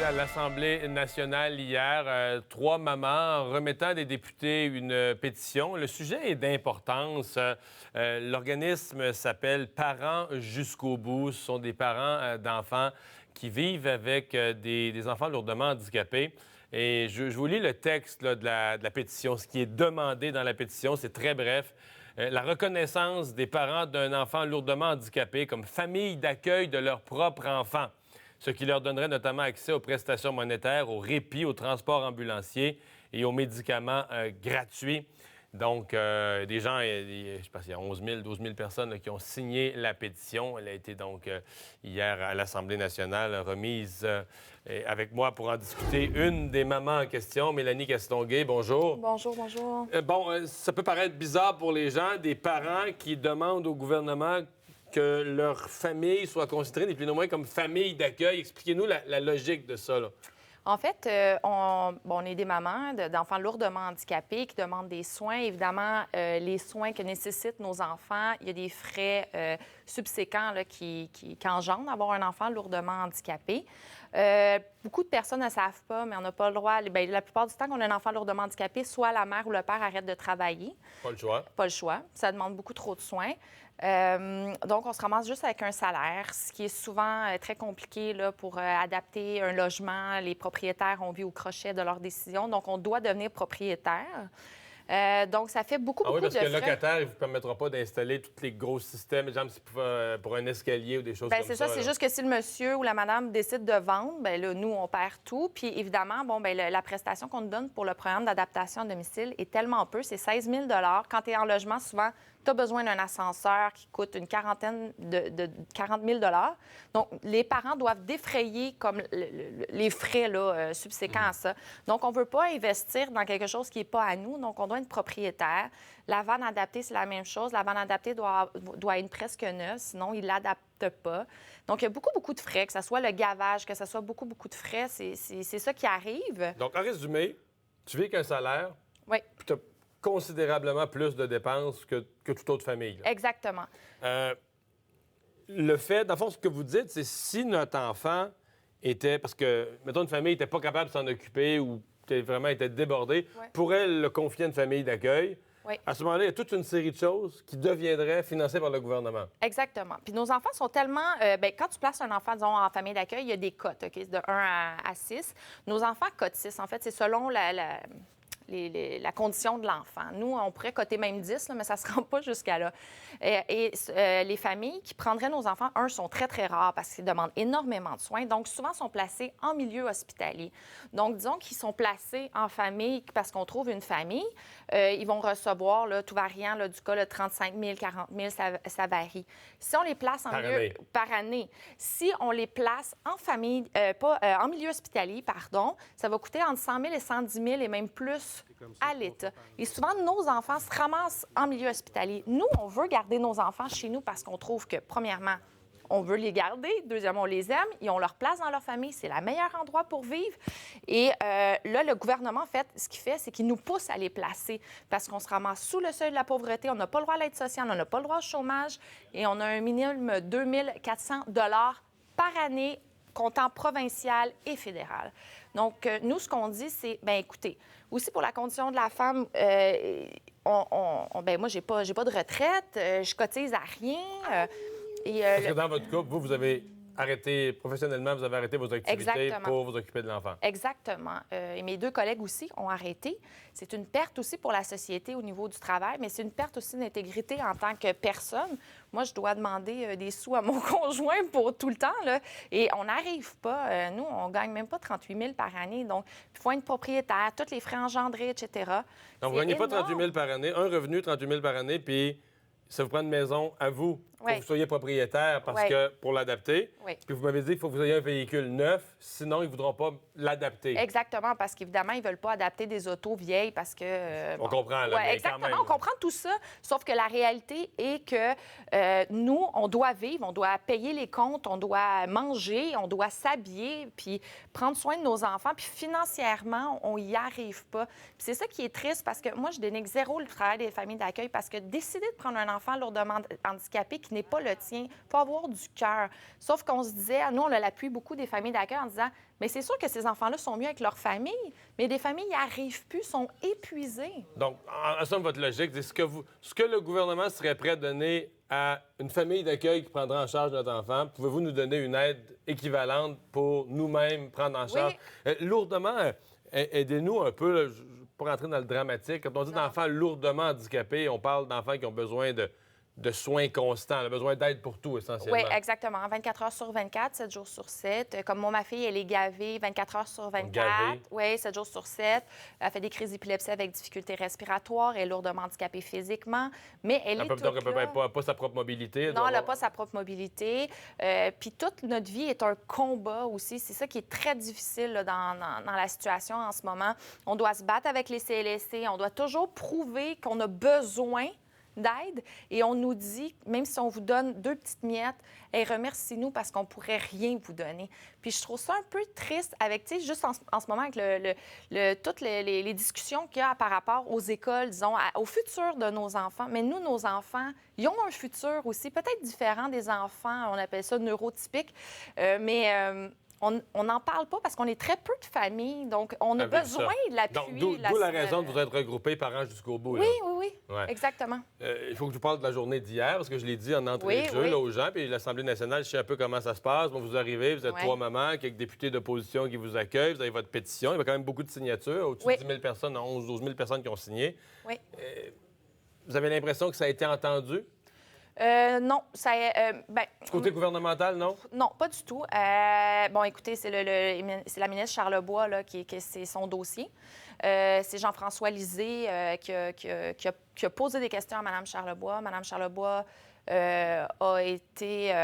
C'était à l'Assemblée nationale hier, 3 mamans remettant à des députés une pétition. Le sujet est d'importance. L'organisme s'appelle Parents jusqu'au bout. Ce sont des parents d'enfants qui vivent avec des enfants lourdement handicapés. Et je vous lis le texte là, de la pétition. Ce qui est demandé dans la pétition, c'est très bref. La reconnaissance des parents d'un enfant lourdement handicapé comme famille d'accueil de leur propre enfant, ce qui leur donnerait notamment accès aux prestations monétaires, au répit, au transport ambulancier et aux médicaments gratuits. Donc, des gens, je pense qu'il y a 11 000, 12 000 personnes là, qui ont signé la pétition. Elle a été donc hier à l'Assemblée nationale remise avec moi pour en discuter. Une des mamans en question, Mélanie Castonguay, bonjour. Bonjour, bonjour. Ça peut paraître bizarre pour les gens, des parents qui demandent au gouvernement que leur famille soit considérée, ni plus ni moins, comme famille d'accueil. Expliquez-nous la logique de ça, là. En fait, on est des mamans d'enfants lourdement handicapés qui demandent des soins. Évidemment, les soins que nécessitent nos enfants, il y a des frais subséquents là, qui engendrent d'avoir un enfant lourdement handicapé. Beaucoup de personnes ne savent pas, mais on n'a pas le droit. Bien, la plupart du temps qu'on a un enfant lourdement handicapé, soit la mère ou le père arrête de travailler. Pas le choix. Pas le choix. Ça demande beaucoup trop de soins. Donc, on se ramasse juste avec un salaire, ce qui est souvent très compliqué là, pour adapter un logement. Les propriétaires ont vu au crochet de leurs décisions. Donc, on doit devenir propriétaire. Donc, ça fait beaucoup de frais. Oui, parce que le locataire, il ne vous permettra pas d'installer tous les gros systèmes, exemple pour un escalier ou des choses comme ça. C'est ça, c'est juste que si le monsieur ou la madame décide de vendre, bien là, nous, on perd tout. Puis évidemment, la prestation qu'on nous donne pour le programme d'adaptation à domicile est tellement peu, c'est 16 000 $. Quand tu es en logement, souvent, tu as besoin d'un ascenseur qui coûte une quarantaine de 40 000 $. Donc, les parents doivent défrayer comme les frais là, subséquents à ça. Donc, on ne veut pas investir dans quelque chose qui n'est pas à nous. Donc, on doit être propriétaire. La vanne adaptée, c'est la même chose. La vanne adaptée doit être presque neuve, sinon, ils ne l'adaptent pas. Donc, il y a beaucoup de frais, que ce soit le gavage, que ce soit beaucoup de frais. C'est ça qui arrive. Donc, en résumé, tu vis qu'un salaire, oui. Puis tu as considérablement plus de dépenses que toute autre famille. Là. Exactement. Le fait, dans le fond, ce que vous dites, c'est si notre enfant était, parce que, mettons, une famille n'était pas capable de s'en occuper ou vraiment était débordée, pourrait le confier à une famille d'accueil. Oui. À ce moment-là, il y a toute une série de choses qui deviendraient financées par le gouvernement. Exactement. Puis nos enfants sont tellement... quand tu places un enfant, disons, en famille d'accueil, il y a des cotes, OK? De 1 à 6. Nos enfants cotent 6. En fait, c'est selon la condition de l'enfant. Nous, on pourrait coter même 10, là, mais ça ne se rend pas jusqu'à là. Les familles qui prendraient nos enfants, sont très, très rares parce qu'ils demandent énormément de soins. Donc, souvent, sont placés en milieu hospitalier. Donc, disons qu'ils sont placés en famille parce qu'on trouve une famille. Ils vont recevoir, là, tout variant là, du cas, là, 35 000, 40 000, ça varie. Si on les place en par année. Si on les place en famille, en milieu hospitalier, ça va coûter entre 100 000 et 110 000 et même plus à l'État. Et souvent, nos enfants se ramassent en milieu hospitalier. Nous, on veut garder nos enfants chez nous parce qu'on trouve que, premièrement, on veut les garder. Deuxièmement, on les aime. Ils ont leur place dans leur famille. C'est le meilleur endroit pour vivre. Et là, le gouvernement, en fait, ce qu'il fait, c'est qu'il nous pousse à les placer parce qu'on se ramasse sous le seuil de la pauvreté. On n'a pas le droit à l'aide sociale. On n'a pas le droit au chômage. Et on a un minimum de 2 400 $ par année, comptant provincial et fédéral. Donc, nous, ce qu'on dit, c'est, écoutez, aussi pour la condition de la femme, moi, j'ai pas de retraite, je cotise à rien. Parce que dans votre couple, vous avez arrêté, professionnellement, vous avez arrêté vos activités pour vous occuper de l'enfant. Exactement. Et mes 2 collègues aussi ont arrêté. C'est une perte aussi pour la société au niveau du travail, mais c'est une perte aussi d'intégrité en tant que personne. Moi, je dois demander des sous à mon conjoint pour tout le temps, là, et on n'arrive pas. Nous, on ne gagne même pas 38 000 par année. Donc, il faut être propriétaire, tous les frais engendrés, etc. Donc, vous ne gagnez pas 38 000 par année, un revenu 38 000 par année, puis ça vous prend une maison à vous. Il faut que vous soyez propriétaire parce que pour l'adapter. Oui. Puis vous m'avez dit qu'il faut que vous ayez un véhicule neuf, sinon ils ne voudront pas l'adapter. Exactement, parce qu'évidemment, ils ne veulent pas adapter des autos vieilles parce que... on comprend, là, mais exactement, quand même. On comprend tout ça, sauf que la réalité est que nous, on doit vivre, on doit payer les comptes, on doit manger, on doit s'habiller, puis prendre soin de nos enfants, puis financièrement, on n'y arrive pas. Puis c'est ça qui est triste parce que moi, je dénigre zéro le travail des familles d'accueil parce que décider de prendre un enfant lourdement handicapé qui qui n'est pas le tien. Il faut avoir du cœur. Sauf qu'on se disait, nous, on a l'appui beaucoup des familles d'accueil en disant, mais c'est sûr que ces enfants-là sont mieux avec leur famille, mais des familles n'y arrivent plus, sont épuisées. Donc, en somme, votre logique, c'est ce que le gouvernement serait prêt à donner à une famille d'accueil qui prendra en charge notre enfant. Pouvez-vous nous donner une aide équivalente pour nous-mêmes prendre en charge? Oui. Lourdement, aidez-nous un peu, là, pour rentrer dans le dramatique. Quand on dit d'enfants lourdement handicapés, on parle d'enfants qui ont besoin de soins constants, besoin d'aide pour tout, essentiellement. Oui, exactement. 24 heures sur 24, 7 jours sur 7. Comme moi, ma fille, elle est gavée 24 heures sur 24. Gavée. Oui, 7 jours sur 7. Elle fait des crises d'épilepsie avec difficultés respiratoires. Elle est lourdement handicapée physiquement, mais elle est toute Donc, elle là. n'a pas sa propre mobilité. Non, elle n'a pas sa propre mobilité. Puis toute notre vie est un combat aussi. C'est ça qui est très difficile là, dans la situation en ce moment. On doit se battre avec les CLSC. On doit toujours prouver qu'on a besoin d'aide. Et on nous dit, même si on vous donne 2 petites miettes, hey, remerciez-nous parce qu'on pourrait rien vous donner. Puis je trouve ça un peu triste avec, tu sais, juste en ce moment, avec toutes les discussions qu'il y a par rapport aux écoles, disons, au futur de nos enfants. Mais nous, nos enfants, ils ont un futur aussi, peut-être différent des enfants, on appelle ça neurotypique, on n'en parle pas parce qu'on est très peu de familles, donc on a besoin de l'appui. Donc, d'où la raison de vous être regroupés parents jusqu'au bout. Oui, là. oui, Ouais. exactement. Il faut que je vous parle de la journée d'hier, parce que je l'ai dit en entrée Oui, de jeu oui. là, aux gens, puis l'Assemblée nationale, je sais un peu comment ça se passe. Bon, vous arrivez, vous êtes Ouais. 3 mamans, quelques députés d'opposition qui vous accueillent, vous avez votre pétition. Il y a quand même beaucoup de signatures, au-dessus Oui. de 10 000 personnes, 11-12 000 personnes qui ont signé. Oui. Vous avez l'impression que ça a été entendu? Non, ça Du côté gouvernemental, non? non, pas du tout. Bon, écoutez, c'est c'est la ministre Charlebois là, c'est son dossier. C'est Jean-François Lisée qui a posé des questions à Mme Charlebois. Mme Charlebois a été,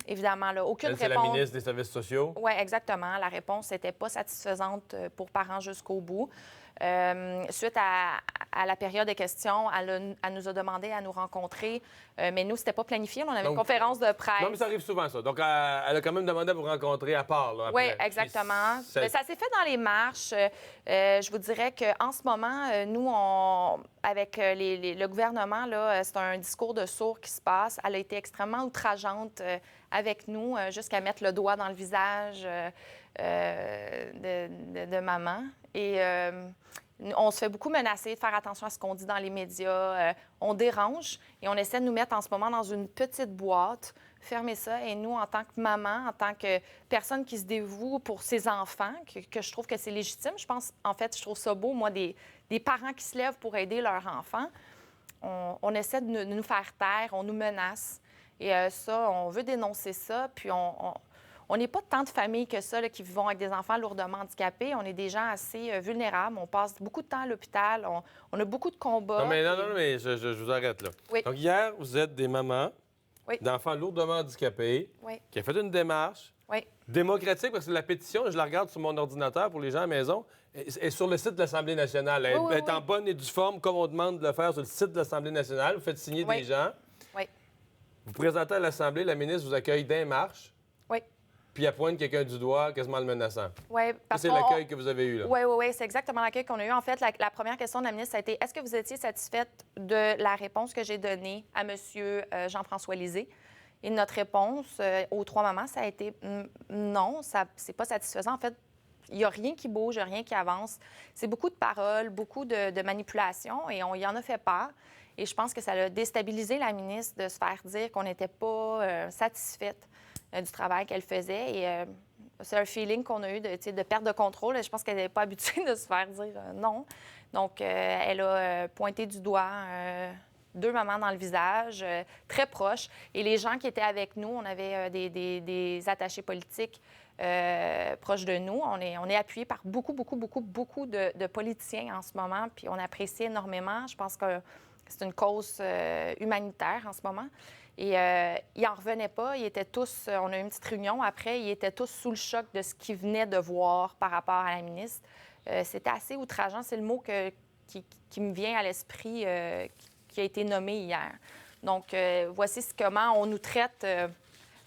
évidemment, là, aucune Elle, c'est la réponse. ministre des Services sociaux. Oui, exactement. La réponse n'était pas satisfaisante pour parents jusqu'au bout. Suite à la période de questions, elle nous a demandé à nous rencontrer, mais nous, c'était pas planifié. On avait une conférence de presse. Non, mais ça arrive souvent, ça. Donc, elle a quand même demandé à vous rencontrer à part. Là, Oui, après. exactement. Puis Ça s'est fait dans les marches. Je vous dirais qu'en ce moment, nous, avec le gouvernement, là, c'est un discours de sourd qui se passe. Elle a été extrêmement outrageante avec nous, jusqu'à mettre le doigt dans le visage de maman. Et on se fait beaucoup menacer de faire attention à ce qu'on dit dans les médias. On dérange et on essaie de nous mettre en ce moment dans une petite boîte, fermer ça. Et nous, en tant que maman, en tant que personne qui se dévoue pour ses enfants, que je trouve que c'est légitime, je pense, en fait, je trouve ça beau, moi, des parents qui se lèvent pour aider leurs enfants. On essaie de nous faire taire, on nous menace. Et ça, on veut dénoncer ça, puis on n'est pas tant de familles que ça là, qui vivent avec des enfants lourdement handicapés. On est des gens assez vulnérables. On passe beaucoup de temps à l'hôpital. On a beaucoup de combats. Non, mais je vous arrête là. Oui. Donc, hier, vous êtes des mamans Oui. d'enfants lourdement handicapés Oui. qui a fait une démarche Oui. démocratique, parce que la pétition, je la regarde sur mon ordinateur pour les gens à la maison, est sur le site de l'Assemblée nationale. Elle est en bonne et due forme, comme on demande de le faire sur le site de l'Assemblée nationale. Vous faites signer des gens. Oui. Vous présentez à l'Assemblée, la ministre vous accueille d'un marche. Oui. Puis elle pointe quelqu'un du doigt, quasiment le menaçant. Oui, Ça, c'est l'accueil que vous avez eu, là. Oui, c'est exactement l'accueil qu'on a eu. En fait, la première question de la ministre, ça a été est-ce que vous étiez satisfaite de la réponse que j'ai donnée à M. Jean-François Lisée? Et notre réponse aux 3 mamans, ça a été non, c'est pas satisfaisant. En fait, il n'y a rien qui bouge, rien qui avance. C'est beaucoup de paroles, beaucoup de manipulations, et on y en a fait part. Et je pense que ça a déstabilisé la ministre de se faire dire qu'on n'était pas satisfaite du travail qu'elle faisait. Et c'est un feeling qu'on a eu de perte de contrôle. Je pense qu'elle n'est pas habituée de se faire dire non. Donc, elle a pointé du doigt 2 mamans dans le visage, très proches. Et les gens qui étaient avec nous, on avait des attachés politiques proches de nous. On est appuyés par beaucoup de politiciens en ce moment, puis on apprécie énormément. Je pense que c'est une cause humanitaire en ce moment. Et ils n'en revenaient pas. Ils étaient tous, on a eu une petite réunion après, ils étaient tous sous le choc de ce qu'ils venaient de voir par rapport à la ministre. C'était assez outrageant. C'est le mot qui me vient à l'esprit, qui a été nommé hier. Donc, voici comment on nous traite.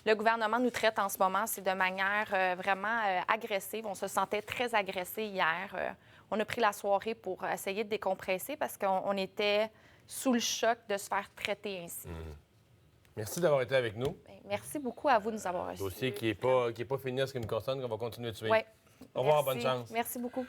Le gouvernement nous traite en ce moment, c'est de manière vraiment agressive. On se sentait très agressé hier. On a pris la soirée pour essayer de décompresser parce qu'on était sous le choc de se faire traiter ainsi. Merci d'avoir été avec nous. Bien, merci beaucoup à vous de nous avoir reçus. Dossier qui n'est pas fini en ce qui me concerne, qu'on va continuer de suivre. Oui. Au revoir, Merci. bonne chance. Merci beaucoup.